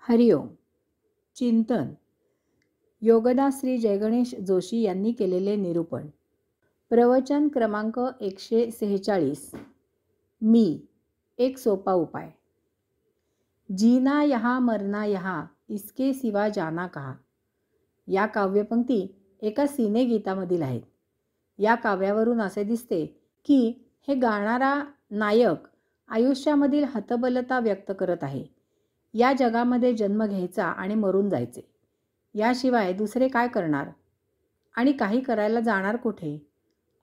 हरिओम. चिंतन योगदास श्री जयगणेश जोशी यांनी केलेले निरूपण. प्रवचन क्रमांक 146. मी एक सोपा उपाय. जीना यहाँ मरना यहाँ इसके सिवा जाना कहा. या काव्यपंक्ती एका सिनेगीतामधील आहेत. या काव्यावरून असे दिसते की हे गाणारा नायक आयुष्यामधील हतबलता व्यक्त करत आहे. या जगामध्ये जन्म घ्यायचा आणि मरून जायचे, याशिवाय दुसरे काय करणार आणि काही करायला जाणार कुठे?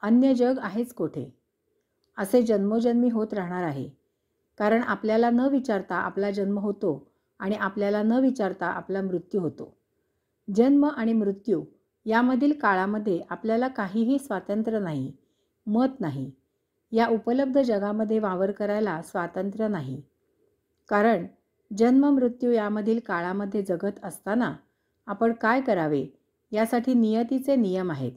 अन्य जग आहेच कोठे? असे जन्मोजन्मी होत राहणार आहे. कारण आपल्याला न विचारता आपला जन्म होतो आणि आपल्याला न विचारता आपला मृत्यू होतो. जन्म आणि मृत्यू यामधील काळामध्ये आपल्याला काहीही स्वातंत्र्य नाही, मत नाही. या उपलब्ध जगामध्ये वावर करायला स्वातंत्र्य नाही. कारण जन्म मृत्यू यामधील काळामध्ये जगत असताना आपण काय करावे यासाठी नियतीचे नियम आहेत.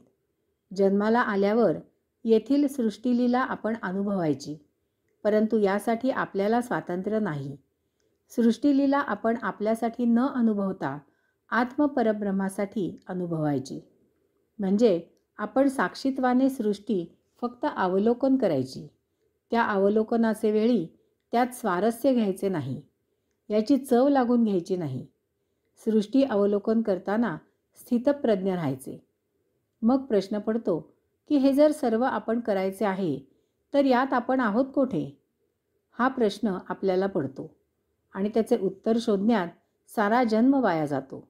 जन्माला आल्यावर येथील सृष्टीलीला आपण अनुभवायची, परंतु यासाठी आपल्याला स्वातंत्र्य नाही. सृष्टीलीला आपण आपल्यासाठी न अनुभवता आत्मपरब्रह्मासाठी अनुभवायची. म्हणजे आपण साक्षीत्वाने सृष्टी फक्त अवलोकन करायची. त्या अवलोकनाचे वेळी त्यात स्वारस्य घ्यायचे नाही, याची चव लागून घ्यायची नाही. सृष्टी अवलोकन करताना स्थितप्रज्ञ राहायचे. मग प्रश्न पडतो की हे जर सर्व आपण करायचे आहे तर यात आपण आहोत कोठे? हा प्रश्न आपल्याला पडतो आणि त्याचे उत्तर शोधण्यात सारा जन्म वाया जातो.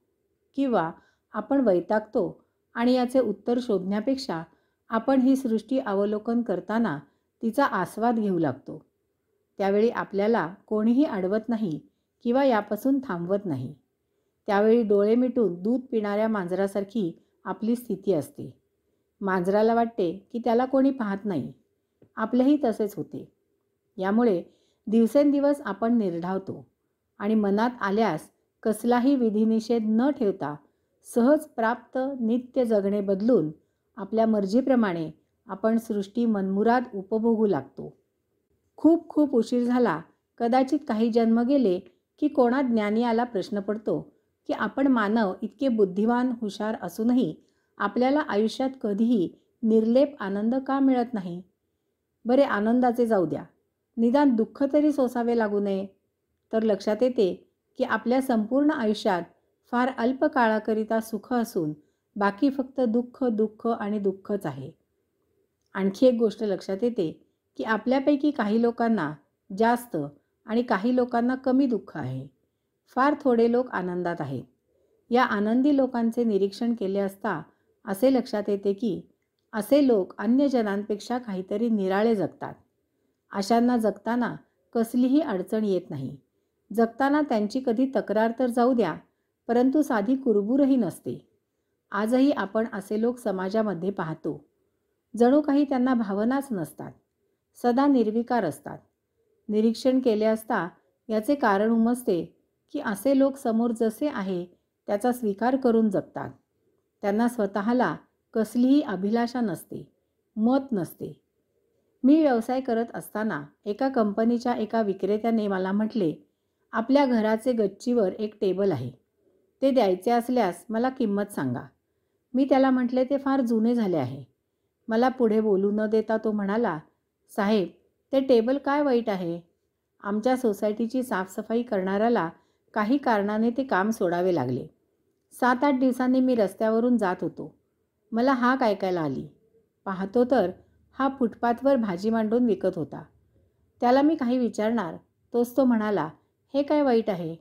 किंवा आपण वैतागतो आणि याचे उत्तर शोधण्यापेक्षा आपण ही सृष्टी अवलोकन करताना तिचा आस्वाद घेऊ लागतो. त्यावेळी आपल्याला कोणीही अडवत नाही किंवा यापासून थांबवत नाही. त्यावेळी डोळे मिटून दूध पिणाऱ्या मांजरासारखी आपली स्थिती असते. मांजराला वाटते की त्याला कोणी पाहत नाही. आपलेही तसेच होते. यामुळे दिवसेंदिवस आपण निर्ढावतो आणि मनात आल्यास कसलाही विधिनिषेध न ठेवता सहज प्राप्त नित्य जगणे बदलून आपल्या मर्जीप्रमाणे आपण सृष्टी मनमुराद उपभोगू लागतो. खूप खूप उशीर झाला, कदाचित काही जन्म गेले की कोणा ज्ञानियाला प्रश्न पडतो की आपण मानव इतके बुद्धिवान हुशार असूनही आपल्याला आयुष्यात कधीही निर्लेप आनंद का मिळत नाही? बरे, आनंदाचे जाऊ द्या, निदान दुःख तरी सोसावे लागू नये. तर लक्षात येते की आपल्या संपूर्ण आयुष्यात फार अल्प काळाकरिता सुख असून बाकी फक्त दुःख दुःख आणि दुःखच आहे. आणखी एक गोष्ट लक्षात येते की आपल्यापैकी काही लोकांना जास्त आणि काही लोकांना कमी दुःख आहे. फार थोडे लोक आनंदात आहेत. या आनंदी लोकांचे निरीक्षण केले असता असे लक्षात येते की असे लोक अन्य जनांपेक्षा काहीतरी निराळे जगतात. अशांना जगताना कसलीही अडचण येत नाही. जगताना त्यांची कधी तक्रार तर जाऊ द्या, परंतु साधी कुरबुरही नसते. आजही आपण असे लोक समाजामध्ये पाहतो. जणू काही त्यांना भावनाच नसतात, सदा निर्विकार असतात. निरीक्षण केले असता याचे कारण उमजते की असे लोक समोर जसे आहे त्याचा स्वीकार करून जगतात. त्यांना स्वतःला कसलीही अभिलाषा नसते, मत नसते. मी व्यवसाय करत असताना एका कंपनीच्या एका विक्रेत्याने मला म्हटले, आपल्या घराचे गच्चीवर एक टेबल आहे, ते द्यायचे असल्यास मला किंमत सांगा. मी त्याला म्हटले ते फार जुने झाले आहे. मला पुढे बोलू न देता तो म्हणाला, साहेब, ते टेबल काय वाईट आहे? आमच्या सोसायटीची साफसफाई करणाऱ्याला काही कारणाने ते काम सोडावे लागले. 7-8 दिवसांनी मी रस्त्यावरून जात होतो. मला हाक ऐकायला आली. पाहतो तर हा फुटपाथवर भाजी मांडून विकत होता. त्याला मी काही विचारणार तोच तो म्हणाला, हे काय वाईट आहे?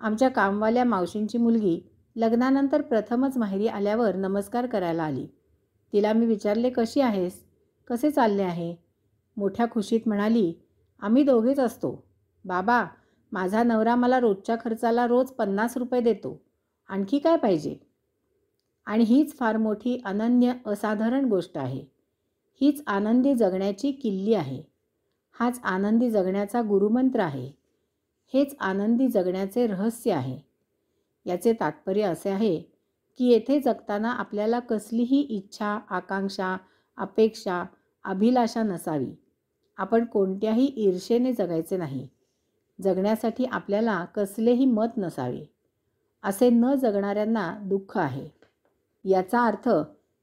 आमच्या कामवाल्या मावशींची मुलगी लग्नानंतर प्रथमच माहेरी आल्यावर नमस्कार करायला आली. तिला मी विचारले, कशी आहेस, कसे चालले आहे? मोठ्या खुशीत म्हणाली, आम्ही दोघेच असतो. बाबा, माझा नवरा मला रोजच्या खर्चाला रोज 50 रुपये देतो. आणखी काय पाहिजे? आणि हीच फार मोठी अनन्य असाधारण गोष्ट आहे. हीच आनंदी जगण्याची किल्ली आहे. हाच आनंदी जगण्याचा गुरुमंत्र आहे. हेच आनंदी जगण्याचे रहस्य आहे. याचे तात्पर्य असे आहे की येथे जगताना आपल्याला कसलीही इच्छा, आकांक्षा, अपेक्षा, अभिलाषा नसावी. आपण कोणत्याही ईर्षेने जगायचे नाही. जगण्यासाठी आपल्याला कसलेही मत नसावे. असे न जगणाऱ्यांना दुःख आहे. याचा अर्थ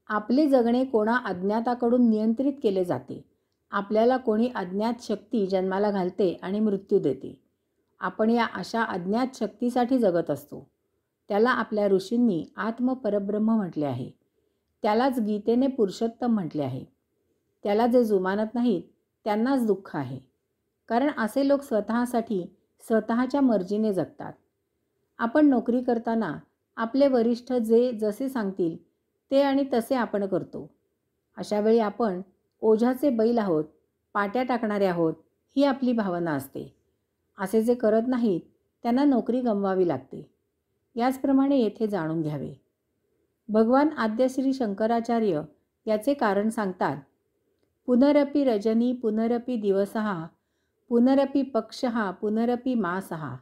आपले जगणे कोणा अज्ञाताकडून नियंत्रित केले जाते. आपल्याला कोणी अज्ञात शक्ती जन्माला घालते आणि मृत्यू देते. आपण या अशा अज्ञात शक्तीसाठी जगत असतो. त्याला आपल्या ऋषींनी आत्मपरब्रह्म म्हटले आहे. त्यालाच गीतेने पुरुषोत्तम म्हटले आहे. त्याला जे जुमानत नाहीत त्यांनाच दुःख आहे. कारण असे लोक स्वतःसाठी स्वतःच्या मर्जीने जगतात. आपण नोकरी करताना आपले वरिष्ठ जसे सांगतील ते आणि तसे आपण करतो. अशा वेळी आपण ओझ्याचे बैल आहोत, पाट्या टाकणारे आहोत, ही आपली भावना असते. असे जे करत नाहीत त्यांना नोकरी गमवावी लागते. याचप्रमाणे येथे जाणून घ्यावे. भगवान आद्य श्री शंकराचार्य याचे कारण सांगतात. पुनरपि रजनी पुनरपि दिवसः पुनरपि पक्षः पुनरपि मासः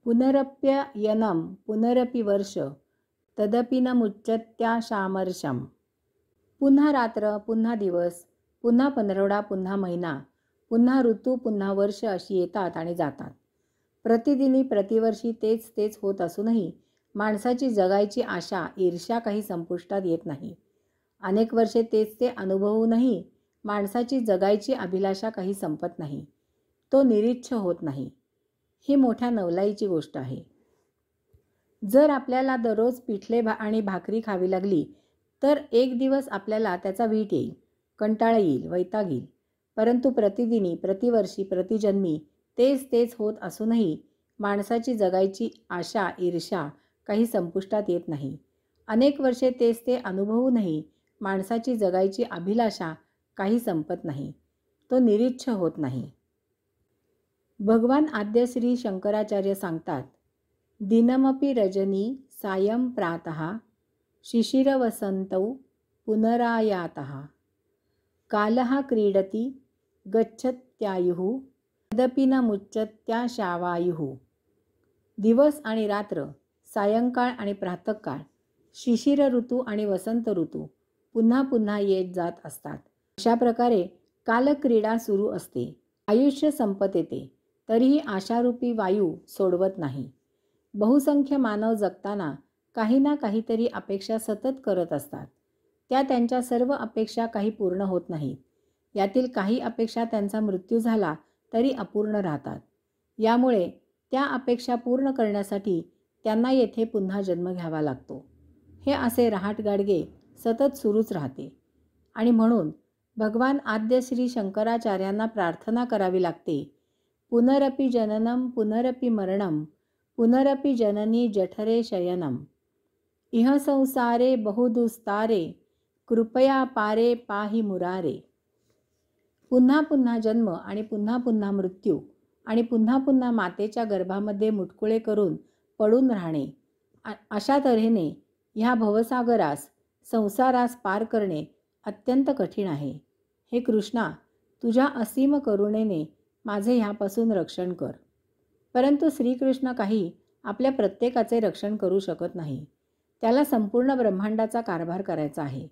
पुनरप्ययनं पुनरपि वर्ष तदपि न मुच्यत्याशामर्षम्. पुन्हा रात्र, पुन्हा दिवस, पुन्हा पंधरवडा, पुन्हा महिना, पुन्हा ऋतू, पुन्हा वर्ष अशी येतात आणि जातात. प्रतिदिनी प्रतिवर्षी तेच तेच होत असूनही माणसाची जगायची आशा, ईर्ष्या काही संपुष्टात येत नाही. अनेक वर्षे तेच ते अनुभवूनही माणसाची जगायची अभिलाषा काही संपत नाही. तो निरीच्छ होत नाही. ही मोठ्या नवलाईची गोष्ट आहे. जर आपल्याला दररोज पिठले आणि भाकरी खावी लागली तर एक दिवस आपल्याला त्याचा वीट येईल, कंटाळा येईल, वैताग येईल. परंतु प्रतिदिनी, प्रतिवर्षी, प्रतिजन्मी तेच तेच होत असूनही माणसाची जगायची आशा, ईर्ष्या काही संपुष्टात येत नाही. अनेक वर्षे तेच ते अनुभवूनही माणसाची जगायची अभिलाषा काही संपत नाही. तो निरीच्छ होत नाही. भगवान आद्य श्री शंकराचार्य सांगतात. दिनमपि रजनी सायं प्रातः शिशिरवसन्तौ पुनरायातः कालः क्रीडति गच्छत्यायुः तदपि न मुच्यत्याशावायुः. दिवस आणि रात्र, सायंकाळ आणि प्रातःकाळ, शिशिर ऋतू आणि वसंत ऋतू पुन्हा पुन्हा येत जात असतात. अशा प्रकारे कालक्रीडा सुरू असते. आयुष्य संपत येते, तरीही आशारूपी वायू सोडवत नाही. बहुसंख्य मानव जगताना काही ना काहीतरी अपेक्षा सतत करत असतात. त्या त्यांच्या सर्व अपेक्षा काही पूर्ण होत नाहीत. यातील काही अपेक्षा त्यांचा मृत्यू झाला तरी अपूर्ण राहतात. यामुळे त्या अपेक्षा पूर्ण करण्यासाठी त्यांना येथे पुन्हा जन्म घ्यावा लागतो. हे असे रहाटगाडगे सतत सुरूच राहते. आणि म्हणून भगवान आद्य श्री शंकराचार्यांना प्रार्थना करावी लागते. पुनरपि जननं पुनरपि मरणं पुनरपि जननी जठरे शयनम. इह संसारे बहुदुस्तारे कृपया पारे पाहि मुरारे. पुन्हा पुन्हा जन्म आणि पुन्हा पुन्हा मृत्यू आणि पुन्हा पुन्हा मातेच्या गर्भामध्ये मुटकुळे करून पडून राहणे, अशा तऱ्हेने ह्या भवसागरास, संसारास पार करणे अत्यंत कठीण आहे. हे कृष्णा, तुझ्या असीम करुणेने माझे ह्यापासून रक्षण कर. परंतु श्रीकृष्ण काही आपल्या प्रत्येकाचे रक्षण करू शकत नाही. त्याला संपूर्ण ब्रह्मांडाचा कारभार करायचा आहे.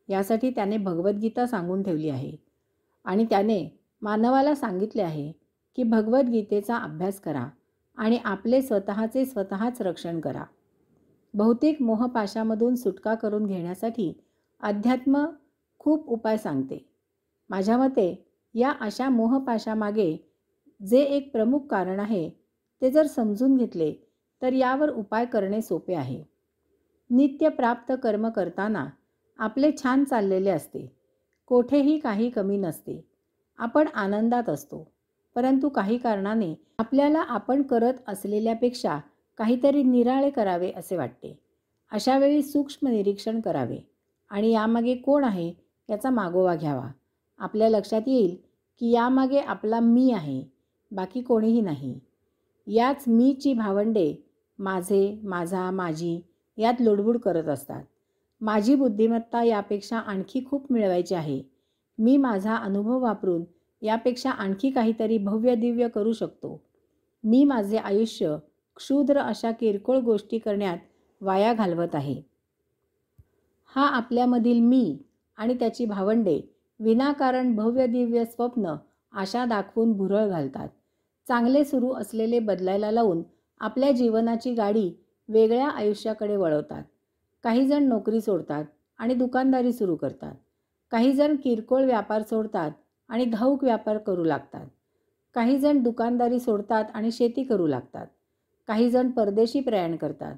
यासाठी त्याने भगवद्गीता सांगून ठेवली आहे. आणि त्याने मानवाला सांगितले आहे की भगवद्गीतेचा अभ्यास करा आणि आपले स्वतःचे स्वतःच रक्षण करा. भौतिक मोहपाशामधून सुटका करून घेण्यासाठी अध्यात्म खूप उपाय सांगते. माझ्या मते या अशा मोहपाशामागे जे एक प्रमुख कारण आहे ते जर समजून घेतले तर यावर उपाय करणे सोपे आहे. नित्य प्राप्त कर्म करताना आपले छान चाललेले असते. कोठेही काही कमी नसते. आपण आनंदात असतो. परंतु काही कारणाने आपल्याला आपण करत असलेल्यापेक्षा काहीतरी निराळे करावे असे वाटते. अशा वेळी सूक्ष्म निरीक्षण करावे आणि यामागे कोण आहे याचा मागोवा घ्यावा. आपल्या लक्षात येईल की यामागे आपला मी आहे, बाकी कोणीही नाही. याच मीची भावंडे माझे, माझा, माझी यात लुडबुड करत असतात. माझी बुद्धिमत्ता यापेक्षा आणखी खूप मिळवायची आहे. मी माझा अनुभव वापरून यापेक्षा आणखी काहीतरी भव्य दिव्य करू शकतो. मी माझे आयुष्य क्षुद्र अशा किरकोळ गोष्टी करण्यात वाया घालवत आहे. हा आपल्यामधील मी आणि त्याची भावंडे विनाकारण भव्य दिव्य स्वप्न आशा दाखवून भुरळ घालतात. चांगले सुरू असलेले बदलायला लावून आपल्या जीवनाची गाडी वेगळ्या आयुष्याकडे वळवतात. काही जण नोकरी सोडतात आणि दुकानदारी सुरू करतात. काही जण किरकोळ व्यापार सोडतात आणि घाऊक व्यापार करू लागतात. काही जण दुकानदारी सोडतात आणि शेती करू लागतात. काही जण परदेशी प्रयाण करतात.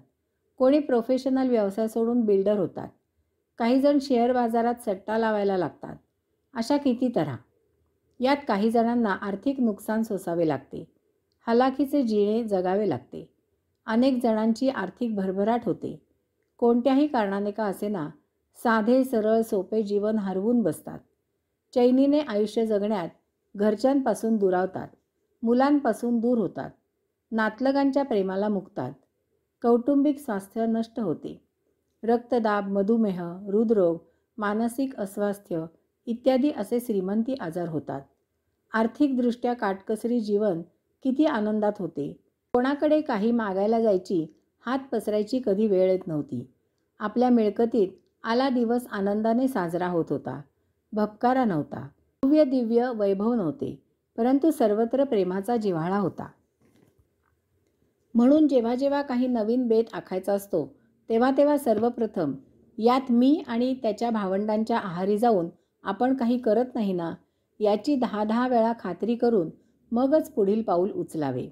कोणी प्रोफेशनल व्यवसाय सोडून बिल्डर होतात. काही जण शेअर बाजारात सट्टा लावायला लागतात. अशा किती तऱ्हा. यात काही जणांना आर्थिक नुकसान सोसावे लागते. हलाखीचे जिणे जगावे लागते. अनेक जणांची आर्थिक भरभराट होते. कोणत्याही कारणाने का असेना साधे सरळ सोपे जीवन हरवून बसतात. चैनीने आयुष्य जगण्यात घरच्यांपासून दुरावतात. मुलांपासून दूर होतात. नातलगांच्या प्रेमाला मुकतात. कौटुंबिक स्वास्थ्य नष्ट होते. रक्तदाब, मधुमेह, हृदरोग, मानसिक अस्वास्थ्य इत्यादी असे श्रीमंती आजार होतात. आर्थिकदृष्ट्या काटकसरी जीवन किती आनंदात होते. कोणाकडे काही मागायला जायची, हात पसरायची कधी वेळ येत नव्हती. आपल्या मिळकतीत आला दिवस आनंदाने साजरा होत होता. भपकारा नव्हता. भव्य दिव्य वैभव नव्हते, परंतु सर्वत्र प्रेमाचा जिव्हाळा होता. म्हणून जेव्हा जेव्हा काही नवीन बेत आखायचा असतो, तेव्हा तेव्हा सर्वप्रथम यात मी आणि त्याच्या भावंडांच्या आहारी जाऊन आपण काही करत नाही ना, याची 10-10 वेळा खात्री करून मगच पुढील पाऊल उचलावे.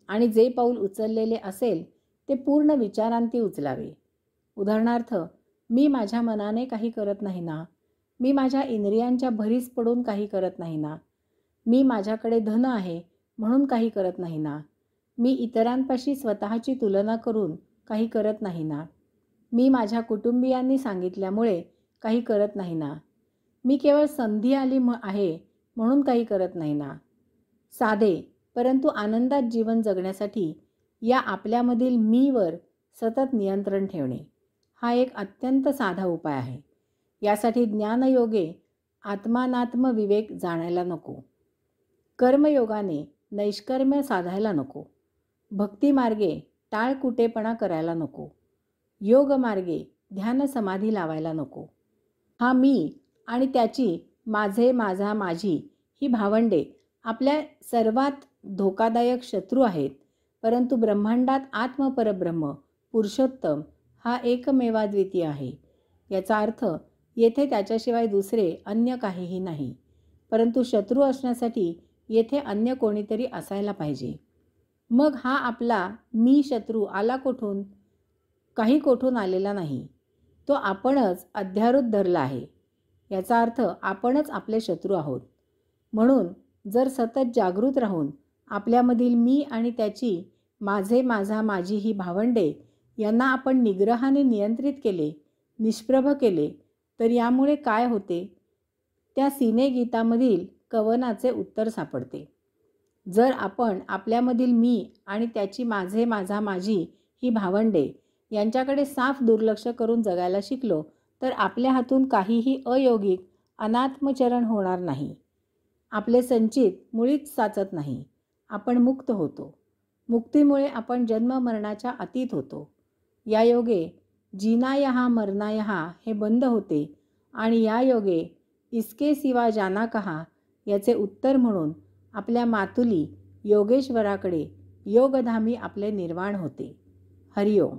आणि जे पाऊल उचललेले असेल ते पूर्ण विचारांती उचलावे. उदाहरणार्थ, मी माझ्या मनाने काही करत नाही ना, मी माझ्या इंद्रियांच्या भरीस पडून काही करत नाही ना, मी माझ्याकडे धन आहे म्हणून काही करत नाही ना, मी इतरांपाशी स्वतःची तुलना करून काही करत नाही ना, मी माझ्या कुटुंबियांनी सांगितल्यामुळे काही करत नाही ना, मी केवळ संधी आली आहे म्हणून काही करत नाही ना. साधे परंतु आनंदात जीवन जगण्यासाठी या आपल्यामधील मीवर सतत नियंत्रण ठेवणे हा एक अत्यंत साधा उपाय आहे. यासाठी ज्ञानयोगे आत्मानात्म विवेक जाणायला नको. कर्मयोगाने नैष्कर्म्य साधायला नको. भक्तिमार्गे टाळकुटेपणा करायला नको. योगमार्गे ध्यान समाधी लावायला नको. हा मी आणि त्याची, माझे, माझा, माझी ही भावंडे आपल्या सर्वात धोकादायक शत्रू आहेत. परंतु ब्रह्मांडात आत्मपरब्रह्म पुरुषोत्तम हा एकमेवाद्वितीय आहे. याचा अर्थ येथे त्याच्याशिवाय दुसरे अन्य काहीही नाही. परंतु शत्रू असण्यासाठी येथे अन्य कोणीतरी असायला पाहिजे. मग हा आपला मी शत्रू आला कोठून? काही कोठून आलेला नाही. तो आपणच अध्यारोत धरला आहे. याचा अर्थ आपणच आपले शत्रू आहोत. म्हणून जर सतत जागृत राहून आपल्यामधील मी आणि त्याची, माझे, माझा, माझी ही भावंडे यांना आपण निग्रहाने नियंत्रित केले, निष्प्रभ केले, तर यामुळे काय होते त्या सिनेगीतामधील कवनाचे उत्तर सापडते. जर आपण आपल्यामधील मी आणि त्याची, माझे, माझा, माझी ही भावंडे यांच्याकडे साफ दुर्लक्ष करून जगायला शिकलो तर आपल्या हातून काहीही अयोगिक अनात्मचरण होणार नाही. आपले संचित मुळीच साचत नाही. आपण मुक्त होतो. मुक्तीमुळे आपण जन्ममरणाच्या अतीत होतो. या योगे जीना यहाँ मरना यहाँ हे बंद होते आणि या योगे इसके सिवा जाना कहा याचे उत्तर म्हणून आपल्या मातुली योगेश्वराकडे योगधामी आपले निर्वाण होते. हरिओम.